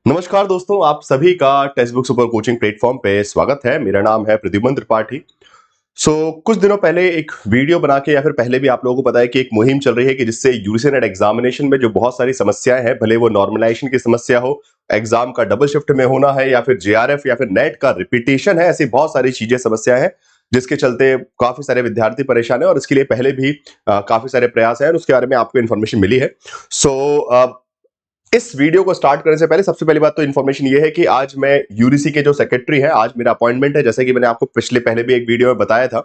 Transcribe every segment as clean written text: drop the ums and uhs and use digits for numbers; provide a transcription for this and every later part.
नमस्कार दोस्तों, आप सभी का text book super coaching platform पे स्वागत है। मेरा नाम है प्रद्युमन त्रिपाठी। कुछ दिनों पहले एक वीडियो बना के या फिर पहले भी आप लोगों को पता है कि एक मुहिम चल रही है कि जिससे यूजीसी नेट एग्जामिनेशन में जो बहुत सारी समस्याएं हैं, भले वो नॉर्मलाइजेशन की समस्या हो, एग्जाम का डबल शिफ्ट में होना है या फिर जेआरएफ या फिर नेट का रिपीटेशन है, ऐसी बहुत सारी चीजें समस्याएं हैं जिसके चलते काफी सारे विद्यार्थी परेशान है और इसके लिए पहले भी काफी सारे प्रयास हैं और उसके बारे में आपको इन्फॉर्मेशन मिली है। इस वीडियो को स्टार्ट करने से पहले सबसे पहली बात तो इन्फॉर्मेशन ये है कि आज मैं यूजीसी के जो सेक्रेटरी हैं, आज मेरा अपॉइंटमेंट है, जैसे कि मैंने आपको पहले भी एक वीडियो में बताया था।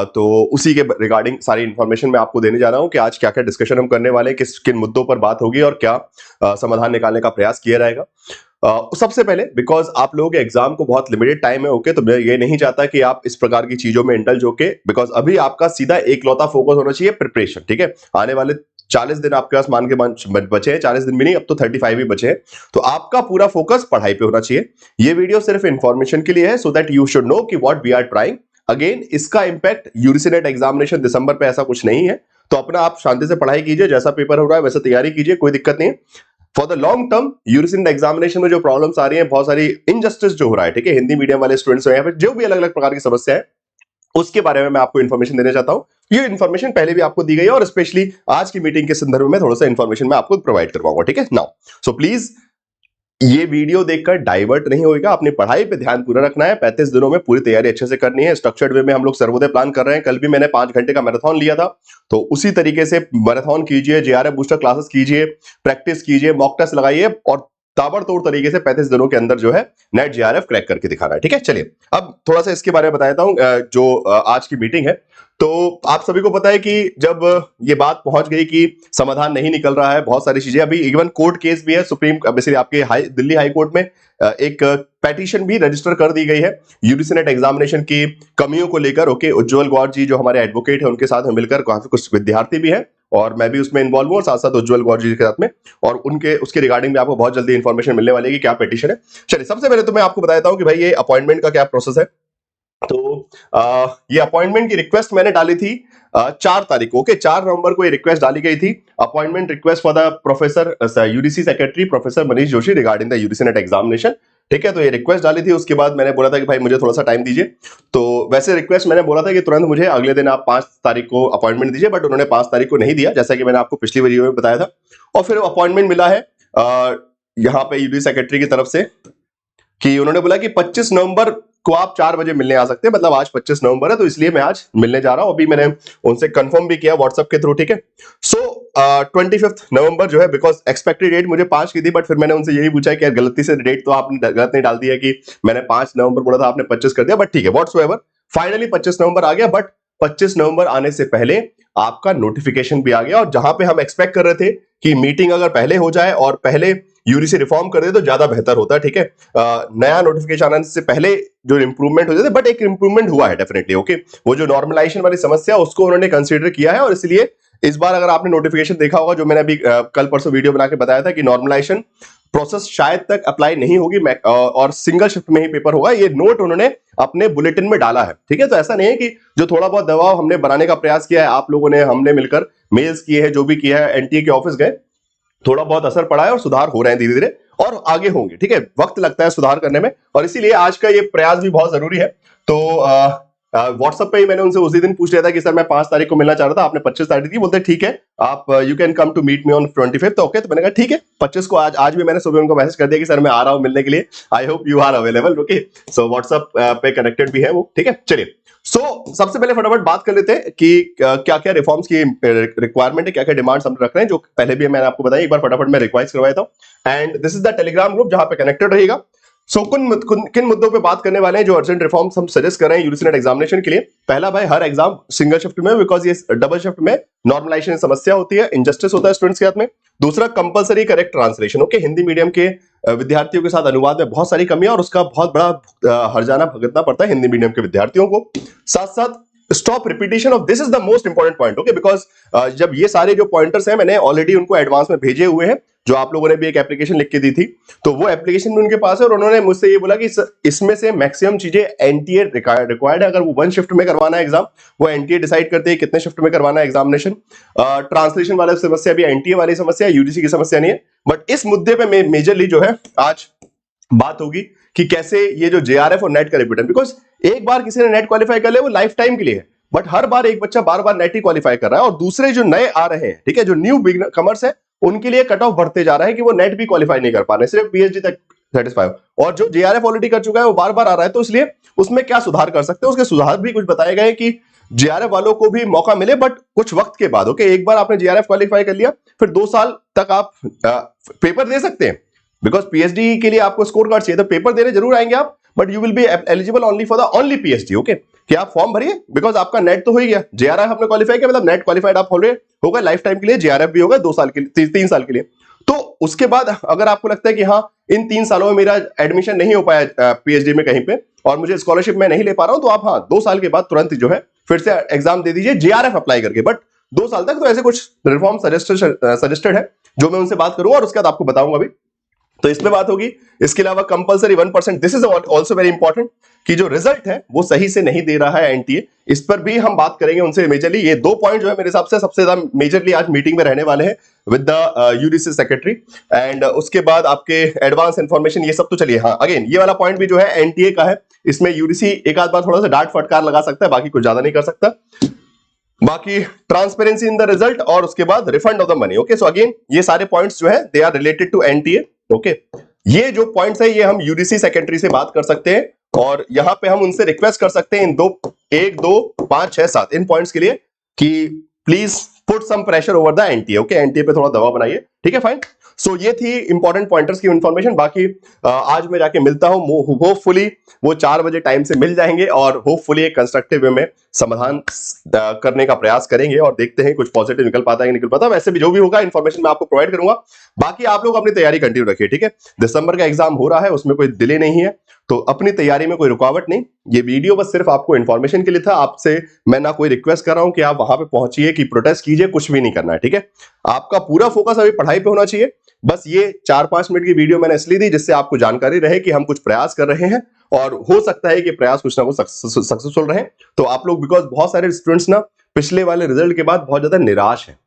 तो उसी के रिगार्डिंग सारी इन्फॉर्मेशन मैं आपको देने जा रहा हूं कि आज क्या क्या डिस्कशन हम करने वाले हैं, किस किन मुद्दों पर बात होगी और क्या समाधान निकालने का प्रयास किया जाएगा। सबसे पहले बिकॉज आप लोगों के एग्जाम को बहुत लिमिटेड टाइम है, ओके, तो मैं ये नहीं चाहता कि आप इस प्रकार की चीजों में इंडल्ज होके, बिकॉज अभी आपका सीधा एकलौता फोकस होना चाहिए प्रिपरेशन, ठीक है। आने वाले 40 दिन आपके पास मान के बचे हैं, 40 दिन भी नहीं, अब तो 35 ही बचे हैं, तो आपका पूरा फोकस पढ़ाई पे होना चाहिए। ये वीडियो सिर्फ इंफॉर्मेशन के लिए है, so that you should know कि what we are trying. Again, इसका इंपैक्ट यूजीसी नेट एग्जामिनेशन दिसंबर पे ऐसा कुछ नहीं है, तो अपना आप शांति से पढ़ाई कीजिए, जैसा पेपर हो रहा है वैसे तैयारी कीजिए, कोई दिक्कत नहीं है। For the long term UGC NET examination में जो प्रॉब्लम्स आ रही हैं, बहुत सारी इनजस्टिस जो हो रहा है, ठीक है, हिंदी मीडियम वाले स्टूडेंट्स हैं या फिर जो भी अलग अलग प्रकार की समस्या है, उसके बारे में मैं आपको इन्फॉर्मेशन देना चाहता हूं। ये इन्फॉर्मेशन पहले भी आपको दी गई है और स्पेशली आज की मीटिंग के संदर्भ में थोड़ा सा इन्फॉर्मेशन मैं आपको प्रोवाइड करवाऊंगा, ठीक है। नाउ सो प्लीज ये वीडियो देखकर डाइवर्ट नहीं होगा, अपनी पढ़ाई पे ध्यान पूरा रखना है। 35 दिनों में पूरी तैयारी अच्छे से करनी है। स्ट्रक्चर्ड वे में हम लोग सर्वोदय प्लान कर रहे हैं। कल भी मैंने 5 घंटे का मैराथन लिया था, तो उसी तरीके से मैराथन कीजिए, जेआरएफ बूस्टर क्लासेस कीजिए, प्रैक्टिस कीजिए, मॉक टेस्ट लगाइए और ताबड़तोड़ तरीके से 35 दिनों के अंदर जो है नेट जेआरएफ क्रैक करके दिखाना है, ठीक है। चलिए अब थोड़ा सा इसके बारे में बताता हूं। जो आज की मीटिंग है, तो आप सभी को पता है कि जब ये बात पहुंच गई कि समाधान नहीं निकल रहा है, बहुत सारी चीजें, अभी इवन कोर्ट केस भी है सुप्रीम, बेसिकली आपके दिल्ली हाई कोर्ट में एक पेटिशन भी रजिस्टर कर दी गई है यूजीसी नेट एग्जामिनेशन की कमियों को लेकर, ओके। उज्जवल गौर जी जो हमारे एडवोकेट है, उनके साथ हम मिलकर, काफी कुछ विद्यार्थी भी हैं और मैं भी उसमें इन्वॉल्व हूं, और साथ साथ उज्जवल गौर जी के साथ में, और उनके उसके रिगार्डिंग में आपको बहुत जल्दी इंफॉर्मेशन मिलने वाली है कि क्या पेटिशन है। चलिए सबसे पहले तो मैं आपको बताता हूं कि भाई ये अपॉइंटमेंट का क्या प्रोसेस है। तो ये अपॉइंटमेंट की रिक्वेस्ट मैंने डाली थी 4 तारीख को, ओके। 4 नवंबर को ये रिक्वेस्ट डाली गई थी, appointment request for the professor UGC secretary professor Manish Joshi regarding the UGC NET examination, ठीक है। तो ये रिक्वेस्ट डाली थी, उसके बाद मैंने बोला था कि भाई मुझे थोड़ा सा टाइम दीजिए। तो वैसे रिक्वेस्ट मैंने बोला था कि तुरंत मुझे अगले दिन आप 5 तारीख को अपॉइंटमेंट दीजिए, बट उन्होंने 5 तारीख को नहीं दिया, जैसा कि मैंने आपको पिछली वीडियो में बताया था। और फिर अपॉइंटमेंट मिला है यहाँ पे यूजीसी सेक्रेटरी की तरफ से कि उन्होंने बोला कि 25 नवंबर को आप 4 बजे मिलने आ सकते हैं, मतलब आज 25 नवंबर है, तो इसलिए मैं आज मिलने जा रहा हूं। अभी मैंने उनसे कंफर्म भी किया व्हाट्सएप के थ्रू, ठीक है। 25 नवंबर जो है, बिकॉज एक्सपेक्टेड डेट मुझे 5 की थी, बट फिर मैंने उनसे यही पूछा कि यार गलती से डेट तो आपने गलत नहीं डाल दिया कि मैंने 5 नवंबर बोला था, आपने 25 कर दिया, बट ठीक है, व्हाट्सएवर। फाइनली 25 नवंबर आ गया, बट 25 नवंबर आने से पहले आपका नोटिफिकेशन भी आ गया, और जहां पे हम एक्सपेक्ट कर रहे थे कि मीटिंग अगर पहले हो जाए और पहले यूजीसी रिफॉर्म कर दे तो ज्यादा बेहतर होता है, ठीक है। नया नोटिफिकेशन आने से पहले जो इंप्रूवमेंट हो जाते, बट एक इंप्रूवमेंट हुआ है डेफिनेटली, ओके। वो जो नॉर्मलाइजेशन वाली समस्या उसको उन्होंने कंसीडर किया है, और इसलिए इस बार अगर आपने नोटिफिकेशन देखा होगा, जो मैंने अभी कल परसों वीडियो बना के बताया था कि नॉर्मलाइजेशन प्रोसेस शायद तक अप्लाई नहीं होगी और सिंगल शिफ्ट में ही पेपर होगा, ये नोट उन्होंने अपने बुलेटिन में डाला है, ठीक है। तो ऐसा नहीं है कि जो थोड़ा बहुत दबाव हमने बनाने का प्रयास किया है, आप लोगों ने, हमने मिलकर मेल्स किए हैं, जो भी किया है, एनटीए के ऑफिस गए, थोड़ा बहुत असर पड़ा है और सुधार हो रहे हैं धीरे धीरे, और आगे होंगे, ठीक है। वक्त लगता है सुधार करने में, और इसीलिए आज का ये प्रयास भी बहुत जरूरी है। तो व्हाट्सएप पे ही मैंने उनसे उसी दिन पूछ लिया था कि सर मैं 5 तारीख को मिलना चाह रहा था, आपने 25 तारीख दी, बोलते ठीक है आप you can come to meet me on 25th, okay. तो मैंने कहा ठीक है 25 को, आज भी मैंने सुबह उनको मैसेज कर दिया कि सर मैं आ रहा हूं मिलने के लिए, I hope you are available, okay. So WhatsApp पे कनेक्टेड भी है वो, ठीक है। चलिए सबसे पहले फटाफट बात कर लेते हैं कि क्या क्या रिफॉर्म्स की रिक्वायरमेंट है, क्या क्या डिमांड्स हम रख रहे हैं, जो पहले भी मैंने आपको बताया, एक बार फटाफट मैं रिक्वाइज करवाया था। And this is the Telegram group जहां पे कनेक्टेड रहिएगा। किन मुद्दों पे बात करने वाले हैं जो अर्जेंट रिफॉर्म्स हम सजेस्ट कर रहे हैं यूजीसी नेट एग्जामिनेशन के लिए। पहला भाई, हर एग्जाम सिंगल शिफ्ट में, बिकॉज ये डबल शिफ्ट में नॉर्मलाइजेशन समस्या होती है, इनजस्टिस होता है स्टूडेंट्स के हाथ में। दूसरा, compulsory correct translation, okay. Hindi medium के विद्यार्थियों के साथ अनुवाद में बहुत सारी कमियां और उसका बहुत बड़ा हर्जाना भुगतना पड़ता है हिंदी मीडियम के विद्यार्थियों को। साथ साथ stop repetition of, this is the most important point, okay, because जब ये सारे जो पॉइंटर्स हैं मैंने ऑलरेडी उनको एडवांस में भेजे हुए हैं, जो आप लोगों ने भी एक एप्लीकेशन लिख के दी थी, तो वो एप्लीकेशन भी उनके पास है और उन्होंने मुझसे ये बोला कि इसमें से मैक्सिमम चीजें एनटीए रिक्वायर्ड है। अगर वो 1 शिफ्ट में करवाना है एग्जाम, वो एनटीए डिसाइड करते हैं कितने शिफ्ट में करवाना है एग्जामिनेशन। ट्रांसलेशन वाला समस्या भी एनटीए वाली समस्या, यूजीसी की समस्या नहीं है। बट इस मुद्दे पे मेजरली जो है आज बात होगी कि कैसे ये जो जेआरएफ और नेट का रिपीटर, बिकॉज एक बार किसी ने नेट क्वालिफाई कर लिया वो लाइफ टाइम के लिए है, बट हर बार एक बच्चा बार बार नेट ही क्वालिफाई कर रहा है और दूसरे जो नए आ रहे हैं, ठीक है, जो न्यू कमर्स है, उनके लिए कट ऑफ बढ़ते जा रहा है कि वो नेट भी क्वालिफाई नहीं कर पा रहे, सिर्फ पीएचडी तक सेटिस्फाई हो। और जो जेआरएफ ऑलरेडी कर चुका है वो बार बार आ रहा है, तो इसलिए उसमें क्या सुधार कर सकते हैं, उसके सुधार भी कुछ बताए गए कि जेआरएफ वालों को भी मौका मिले, बट कुछ वक्त के बाद। ओके, एक बार आपने जेआरएफ क्वालिफाई कर लिया, फिर 2 साल तक आप पेपर दे सकते हैं, बिकॉज पीएचडी के लिए आपको स्कोर कार्ड चाहिए, तो पेपर देने जरूर आएंगे आप, but you will be eligible only for the only PhD. Okay, कि आप फॉर्म भरिए, बिकॉज आपका नेट तो हो ही गया, जेआरएफ आपने क्वालिफाई किया, मतलब नेट क्वालिफाइड आप हो गए लाइफ टाइम के लिए, जेआरएफ भी होगा 2 साल के लिए, 3 साल के लिए। तो उसके बाद अगर आपको लगता है कि हाँ इन 3 सालों में मेरा एडमिशन नहीं हो पाया पीएचडी में कहीं पे और मुझे स्कॉलरशिप में नहीं ले पा रहा हूं, तो आप हाँ 2 साल के बाद तुरंत जो है फिर से एग्जाम दे दीजिए जेआरएफ अप्लाई करके। बट 2 साल तक तो ऐसे कुछ रिफॉर्म सजेस्टेड है जो मैं उनसे बात करूंगा और उसके बाद आपको बताऊंगा भी, तो इसमें बात होगी। इसके अलावा compulsory 1%, this is also very important, कि जो रिजल्ट है वो सही से नहीं दे रहा है एनटीए, इस पर भी हम बात करेंगे उनसे मेजरली। ये 2 पॉइंट जो है मेरे हिसाब से सबसे ज्यादा मेजरली आज मीटिंग में रहने वाले हैं with the UGC secretary. And उसके बाद आपके एडवांस इंफॉर्मेशन, ये सब तो चलिए, हाँ अगेन ये वाला पॉइंट भी जो है एनटीए का है, इसमें यूजीसी एक आध बार थोड़ा सा डांट फटकार लगा सकता है, बाकी कुछ ज्यादा नहीं कर सकता। बाकी ट्रांसपेरेंसी इन द रिजल्ट और उसके बाद refund of the money. Okay, so again ये सारे पॉइंट्स जो है they are related to NTA. Okay, ये जो पॉइंट्स है ये हम यूजीसी सेक्रेटरी से बात कर सकते हैं और यहां पे हम उनसे रिक्वेस्ट कर सकते हैं इन 1, 2, 5, 6, 7 इन पॉइंट्स के लिए कि please put some pressure over the NTA. Okay, NTA पे थोड़ा दबाव बनाइए, ठीक है, फाइन। सो ये थी इंपॉर्टेंट पॉइंटर्स की इंफॉर्मेशन। बाकी आज मैं जाके मिलता हूं, होपफुली वो 4 बजे टाइम से मिल जाएंगे और होपफुली एक कंस्ट्रक्टिव वे में समाधान करने का प्रयास करेंगे और देखते हैं कुछ पॉजिटिव निकल पाता है कि निकल पाता है। वैसे भी जो भी होगा इन्फॉर्मेशन मैं आपको प्रोवाइड करूंगा। बाकी आप लोग अपनी तैयारी कंटिन्यू रखिए, ठीक है। दिसंबर का एग्जाम हो रहा है, उसमें कोई डिले नहीं है, तो अपनी तैयारी में कोई रुकावट नहीं। ये वीडियो बस सिर्फ आपको इन्फॉर्मेशन के लिए था, आपसे मैं ना कोई रिक्वेस्ट कर रहा हूं कि आप वहां पे पहुंचिए कि प्रोटेस्ट कीजिए, कुछ भी नहीं करना है, ठीक है। आपका पूरा फोकस अभी पढ़ाई पे होना चाहिए। बस ये 4-5 मिनट की वीडियो मैंने इसलिए दी जिससे आपको जानकारी रहे कि हम कुछ प्रयास कर रहे हैं और हो सकता है कि प्रयास कुछ ना कुछ सक्सेसफुल रहे। तो आप लोग, बिकॉज बहुत सारे स्टूडेंट्स ना पिछले वाले रिजल्ट के बाद बहुत ज्यादा निराश हैं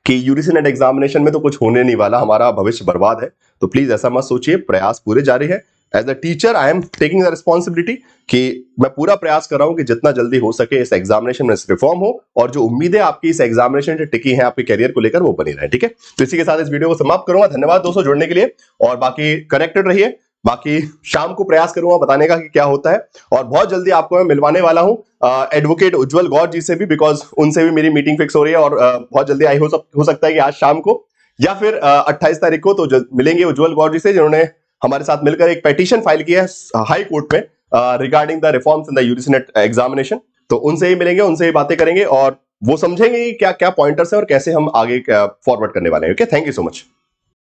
कि यूजीसी नेट एग्जामिनेशन में तो कुछ होने नहीं वाला, हमारा भविष्य बर्बाद है। तो प्लीज ऐसा मत सोचिए, प्रयास पूरे जारी है। As a teacher I am taking the responsibility कि मैं पूरा प्रयास कर रहा हूं कि जितना जल्दी हो सके इस एग्जामिनेशन में रिफॉर्म हो और जो उम्मीदें आपकी इस एग्जामिनेशन से टिकी हैं आपके करियर को लेकर वो बनी रहे, ठीक है। तो इसी के साथ इस वीडियो को समाप्त करूंगा। धन्यवाद दोस्तों जुड़ने के लिए और बाकी कनेक्टेड रहिए। बाकी शाम को प्रयास करूंगा बताने का कि क्या होता है और बहुत जल्दी आपको मैं मिलवाने वाला हूं एडवोकेट उज्जवल गौर जी से भी, बिकॉज उनसे भी मेरी मीटिंग फिक्स हो रही है और बहुत जल्दी आई हो सकता है कि आज शाम को या फिर 28 तारीख को तो मिलेंगे उज्जवल गौर जी से, जिन्होंने हमारे साथ मिलकर एक पेटिशन फाइल किया है हाई कोर्ट में regarding the reforms in the UGC NET examination. तो उनसे ही मिलेंगे, उनसे ही बातें करेंगे और वो समझेंगे कि क्या क्या पॉइंटर्स है और कैसे हम आगे फॉरवर्ड करने वाले हैं। Okay, thank you so much.